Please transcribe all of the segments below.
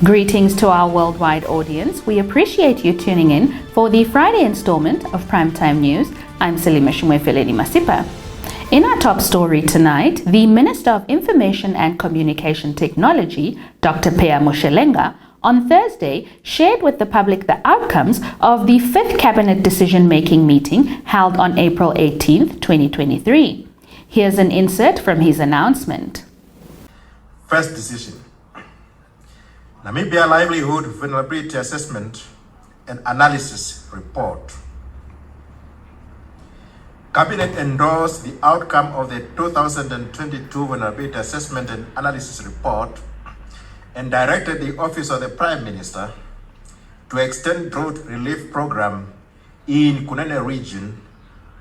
Greetings to our worldwide audience. We appreciate you tuning in for the Friday installment of Primetime News. I'm Selima Shumwefeleni Masipa. In our top story tonight, the Minister of Information and Communication Technology, Dr. Pheya Moshelenga, on Thursday shared with the public the outcomes of the 5th Cabinet decision-making meeting held on April 18, 2023. Here's an insert from his announcement. First decision. Namibia Livelihood Vulnerability Assessment and Analysis Report. Cabinet endorsed the outcome of the 2022 Vulnerability Assessment and Analysis Report and directed the Office of the Prime Minister to extend drought relief program in Kunene region,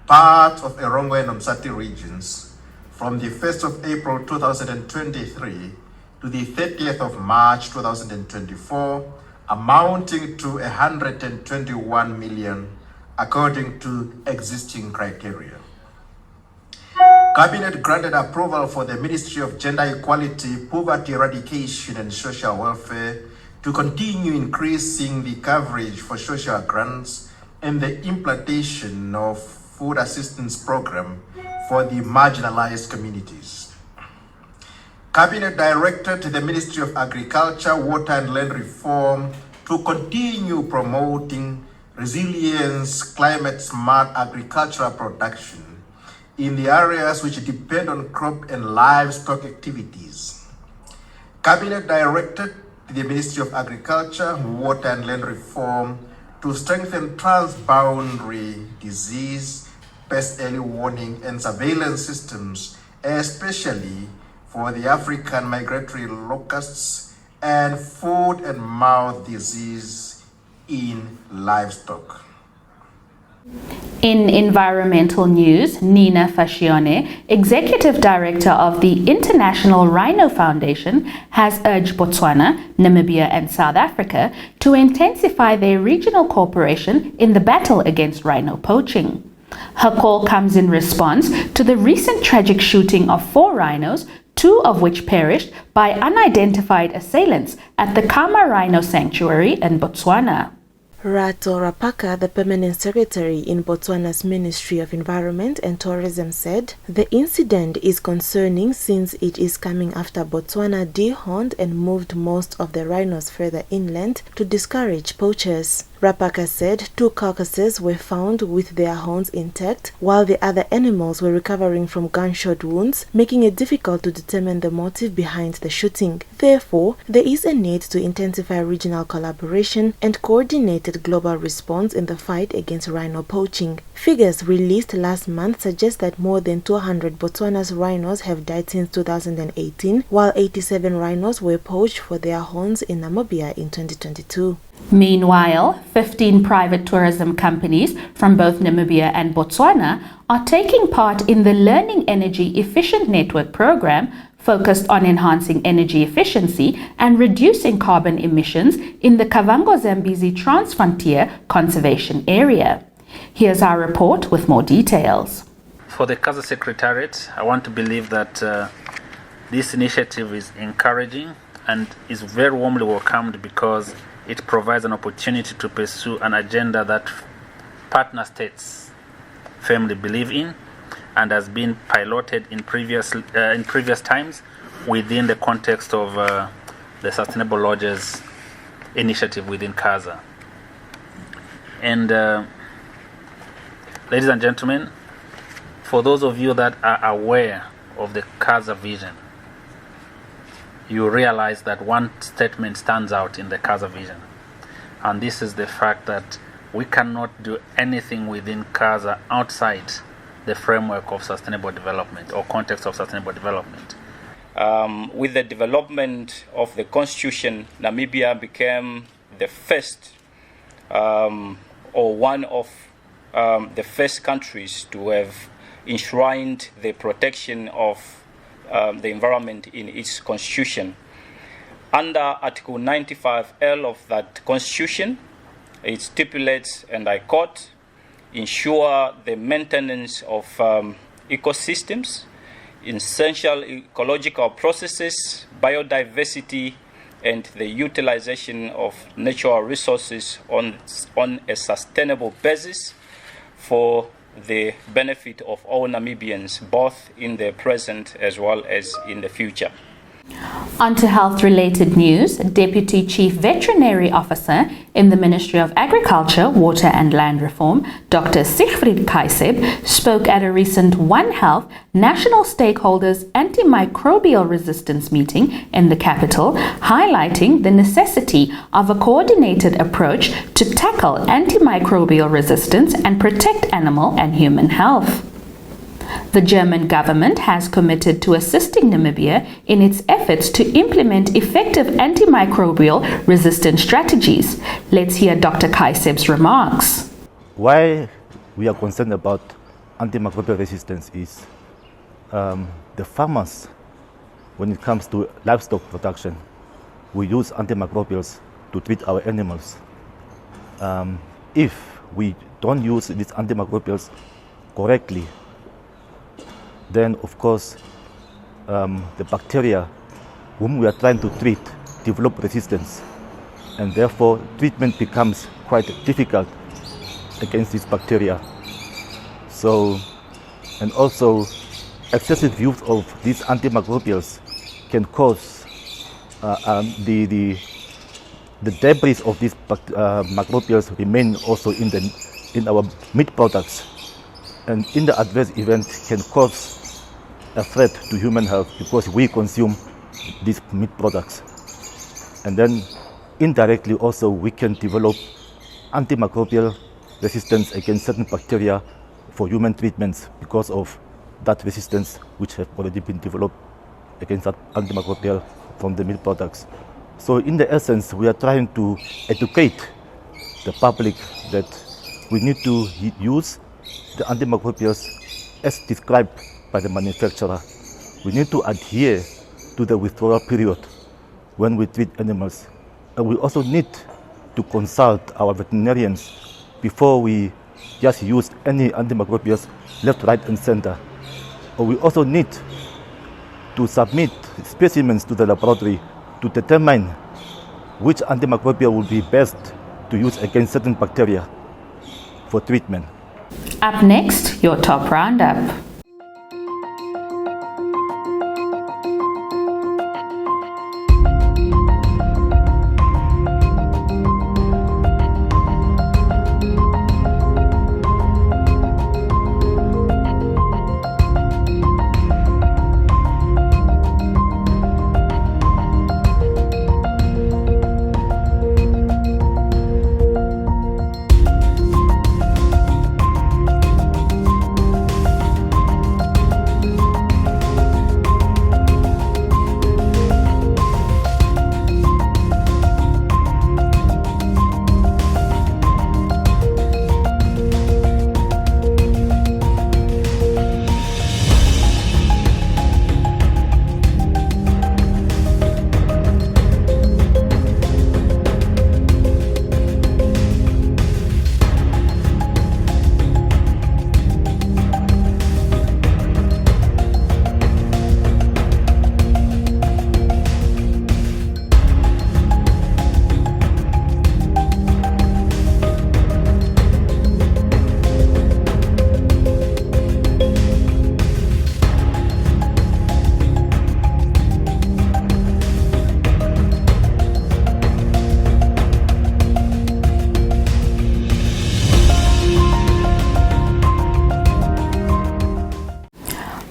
part of Erongo and Umsati regions, from the 1st of April 2023 to the 30th of March 2024, amounting to 121 million according to existing criteria. Cabinet granted approval for the Ministry of Gender Equality, Poverty Eradication and Social Welfare to continue increasing the coverage for social grants and the implementation of food assistance program for the marginalized communities. Cabinet directed the Ministry of Agriculture, Water and Land Reform to continue promoting resilience, climate-smart agricultural production in the areas which depend on crop and livestock activities. Cabinet directed the Ministry of Agriculture, Water and Land Reform to strengthen transboundary disease, pest early warning and surveillance systems, especially for the African migratory locusts and foot and mouth disease in livestock. In environmental news, Nina Fashione, Executive Director of the International Rhino Foundation, has urged Botswana, Namibia and South Africa to intensify their regional cooperation in the battle against rhino poaching. Her call comes in response to the recent tragic shooting of 4 rhinos, 2 of which perished by unidentified assailants at the Kama Rhino Sanctuary in Botswana. Rato Rapaka, the permanent secretary in Botswana's Ministry of Environment and Tourism, said the incident is concerning since it is coming after Botswana dehorned and moved most of the rhinos further inland to discourage poachers. Rapaka said 2 carcasses were found with their horns intact, while the other animals were recovering from gunshot wounds, making it difficult to determine the motive behind the shooting. Therefore, there is a need to intensify regional collaboration and coordinated global response in the fight against rhino poaching. Figures released last month suggest that more than 200 Botswana's rhinos have died since 2018, while 87 rhinos were poached for their horns in Namibia in 2022. Meanwhile, 15 private tourism companies from both Namibia and Botswana are taking part in the Learning Energy Efficient Network program focused on enhancing energy efficiency and reducing carbon emissions in the Kavango-Zambezi Transfrontier Conservation Area. Here's our report with more details. For the CASA Secretariat, I want to believe that this initiative is encouraging and is very warmly welcomed because it provides an opportunity to pursue an agenda that partner states firmly believe in and has been piloted in previous times within the context of the Sustainable Lodges initiative within CASA. And ladies and gentlemen, for those of you that are aware of the CASA vision, you realize that one statement stands out in the CASA vision, and this is the fact that we cannot do anything within CASA outside the framework of sustainable development or context of sustainable development. With the development of the constitution, Namibia became the first or one of the first countries to have enshrined the protection of the environment in its constitution. Under Article 95L of that constitution, it stipulates, and I quote, ensure the maintenance of ecosystems, essential ecological processes, biodiversity, and the utilization of natural resources on a sustainable basis for the benefit of all Namibians, both in the present as well as in the future. On to health-related news, Deputy Chief Veterinary Officer in the Ministry of Agriculture, Water and Land Reform, Dr. Siegfried Kaiseb, spoke at a recent One Health National Stakeholders Antimicrobial Resistance meeting in the capital, highlighting the necessity of a coordinated approach to tackle antimicrobial resistance and protect animal and human health. The German government has committed to assisting Namibia in its efforts to implement effective antimicrobial resistance strategies. Let's hear Dr. Kaiseb's remarks. Why we are concerned about antimicrobial resistance is the farmers, when it comes to livestock production, we use antimicrobials to treat our animals. If we don't use these antimicrobials correctly, then of course the bacteria whom we are trying to treat develop resistance, and therefore treatment becomes quite difficult against these bacteria. So, and also excessive use of these antimicrobials can cause the debris of these microbials remain also in our meat products, and in the adverse event can cause a threat to human health because we consume these meat products. And then indirectly also we can develop antimicrobial resistance against certain bacteria for human treatments because of that resistance which have already been developed against that antimicrobial from the meat products. So in the essence, we are trying to educate the public that we need to use the antimicrobials as described by the manufacturer. We need to adhere to the withdrawal period when we treat animals. And we also need to consult our veterinarians before we just use any antimicrobials left, right, and center. We also need to submit specimens to the laboratory to determine which antimicrobial will be best to use against certain bacteria for treatment. Up next, your top roundup.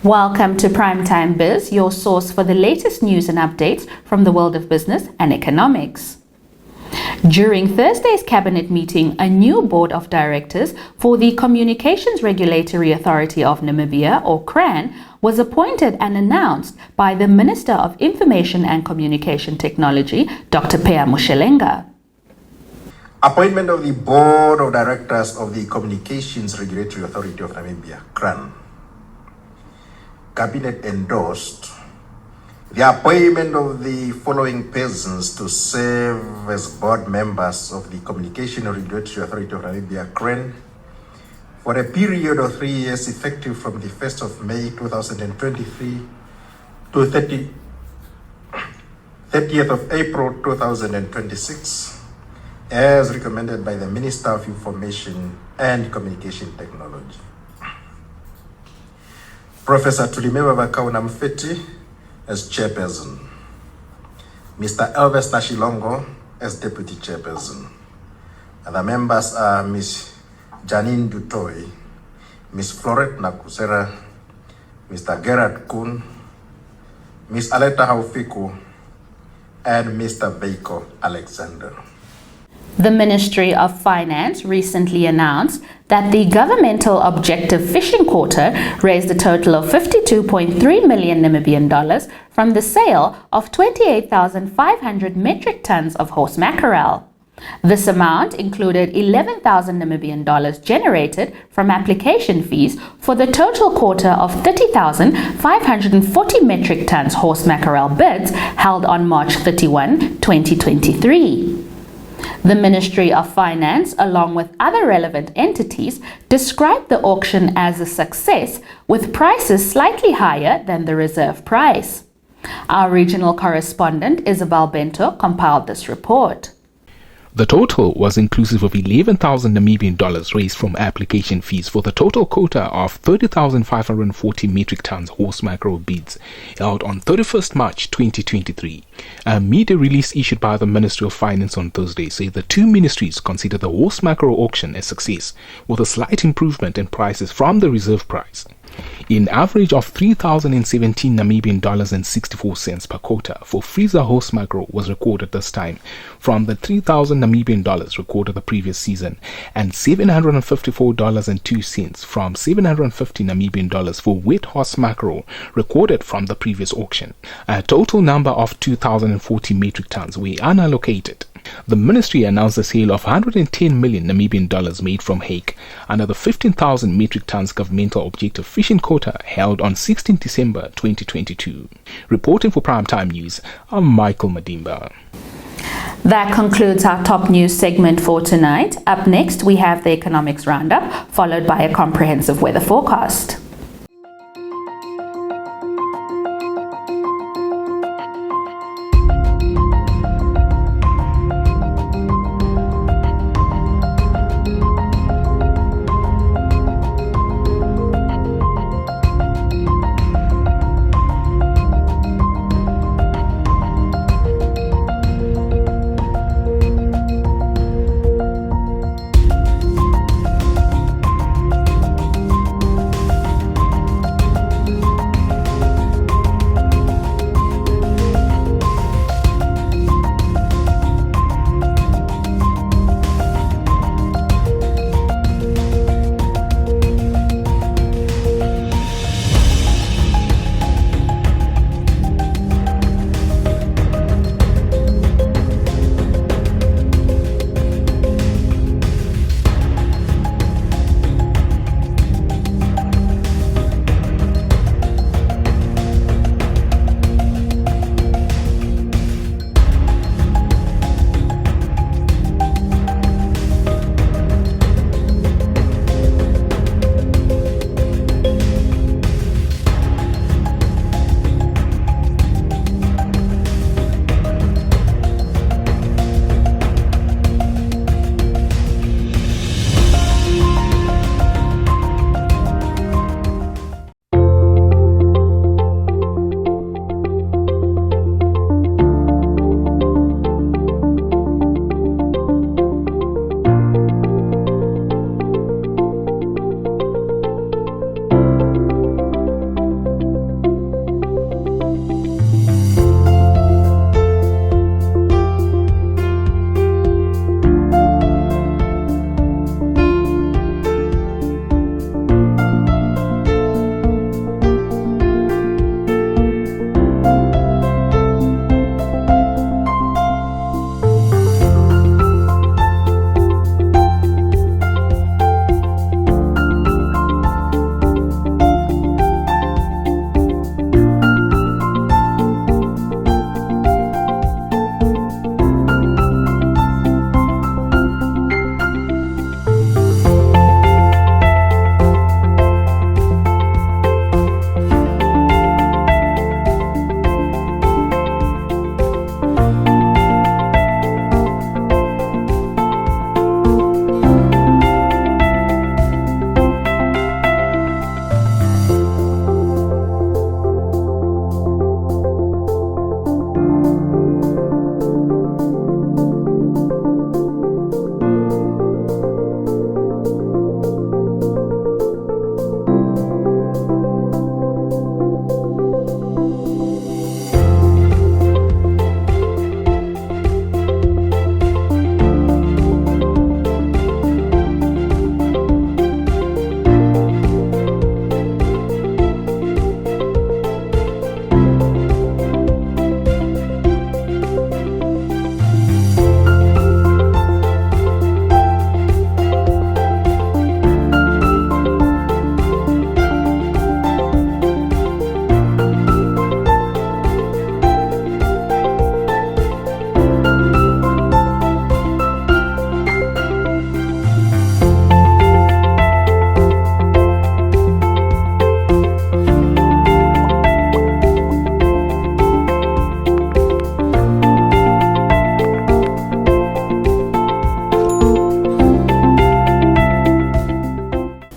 Welcome to Primetime Biz, your source for the latest news and updates from the world of business and economics. During Thursday's cabinet meeting, a new board of directors for the Communications Regulatory Authority of Namibia, or CRAN, was appointed and announced by the Minister of Information and Communication Technology, Dr. Pea Moshelenga. Appointment of the Board of Directors of the Communications Regulatory Authority of Namibia, CRAN. Cabinet endorsed the appointment of the following persons to serve as board members of the Communication Regulatory Authority of Namibia, CRAN, for a period of 3 years effective from the 1st of May 2023 to 31 30th of April 2026, as recommended by the Minister of Information and Communication Technology. Professor Tulimeba Vakauna Mfeti as chairperson. Mr. Elvis Nashilongo as deputy chairperson. Other members are Ms. Janine Dutoy, Ms. Florette Nakusera, Mr. Gerard Kuhn, Ms. Aleta Haufiku, and Mr. Veiko Alexander. The Ministry of Finance recently announced that the governmental objective fishing quota raised a total of 52.3 million Namibian dollars from the sale of 28,500 metric tons of horse mackerel. This amount included 11,000 Namibian dollars generated from application fees for the total quota of 30,540 metric tons horse mackerel bids held on March 31, 2023. The Ministry of Finance, along with other relevant entities, described the auction as a success, with prices slightly higher than the reserve price. Our regional correspondent Isabel Bento compiled this report. The total was inclusive of 11,000 Namibian dollars raised from application fees for the total quota of 30,540 metric tons horse mackerel bids held on 31st March 2023. A media release issued by the Ministry of Finance on Thursday said the two ministries consider the horse mackerel auction a success, with a slight improvement in prices from the reserve price. An average of 3,017 Namibian dollars and 64 cents per quota for freezer horse mackerel was recorded this time, from the 3,000 Namibian dollars recorded the previous season, and $754.02 from 750 Namibian dollars for wet horse mackerel recorded from the previous auction. A total number of 2,040 metric tons were unallocated. The ministry announced the sale of 110 million Namibian dollars made from hake under the 15,000 metric tons governmental objective fishing quota held on 16 December 2022. Reporting for Primetime News, I'm Michael Madimba. That concludes our top news segment for tonight. Up next, we have the economics roundup, followed by a comprehensive weather forecast.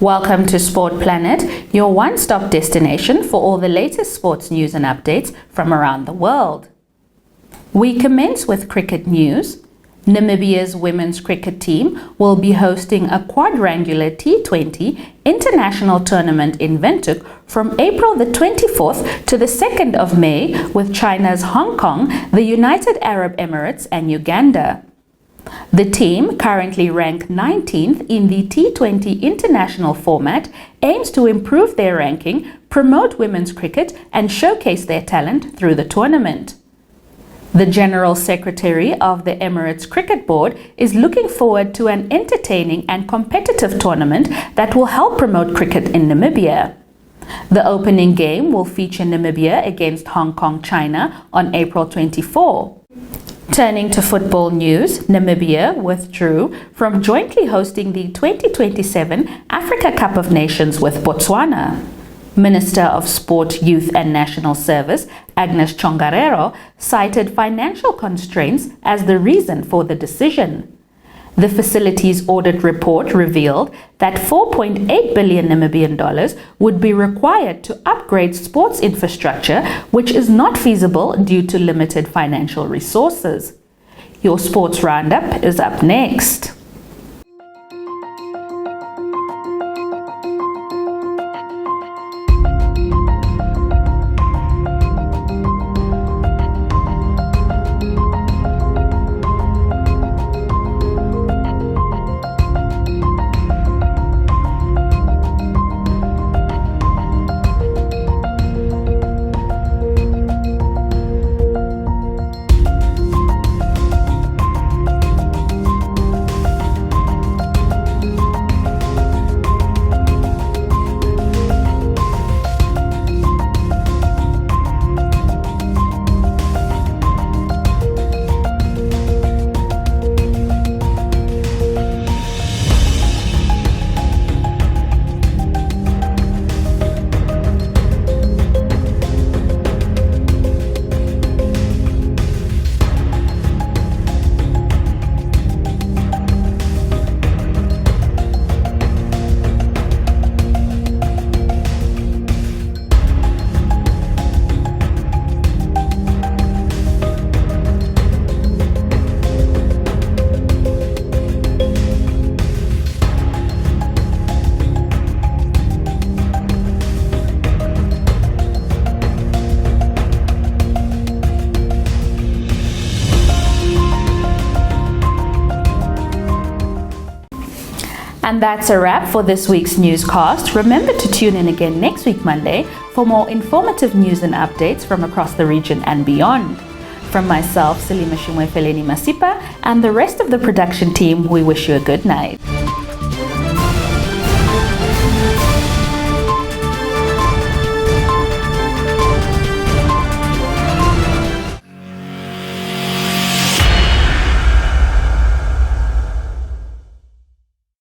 Welcome to Sport Planet, your one-stop destination for all the latest sports news and updates from around the world. We commence with cricket news. Namibia's women's cricket team will be hosting a quadrangular T20 international tournament in Windhoek from April the 24th to the 2nd of May with China's Hong Kong, the United Arab Emirates and Uganda. The team, currently ranked 19th in the T20 international format, aims to improve their ranking, promote women's cricket and showcase their talent through the tournament. The General Secretary of the Emirates Cricket Board is looking forward to an entertaining and competitive tournament that will help promote cricket in Namibia. The opening game will feature Namibia against Hong Kong, China on April 24. Turning to football news, Namibia withdrew from jointly hosting the 2027 Africa Cup of Nations with Botswana. Minister of Sport, Youth and National Service, Agnes Chongarero, cited financial constraints as the reason for the decision. The facility's audit report revealed that $4.8 billion Namibian dollars would be required to upgrade sports infrastructure, which is not feasible due to limited financial resources. Your sports roundup is up next. And that's a wrap for this week's newscast. Remember to tune in again next week, Monday, for more informative news and updates from across the region and beyond. From myself, Selima Shimwefeleni Masipa, and the rest of the production team, we wish you a good night.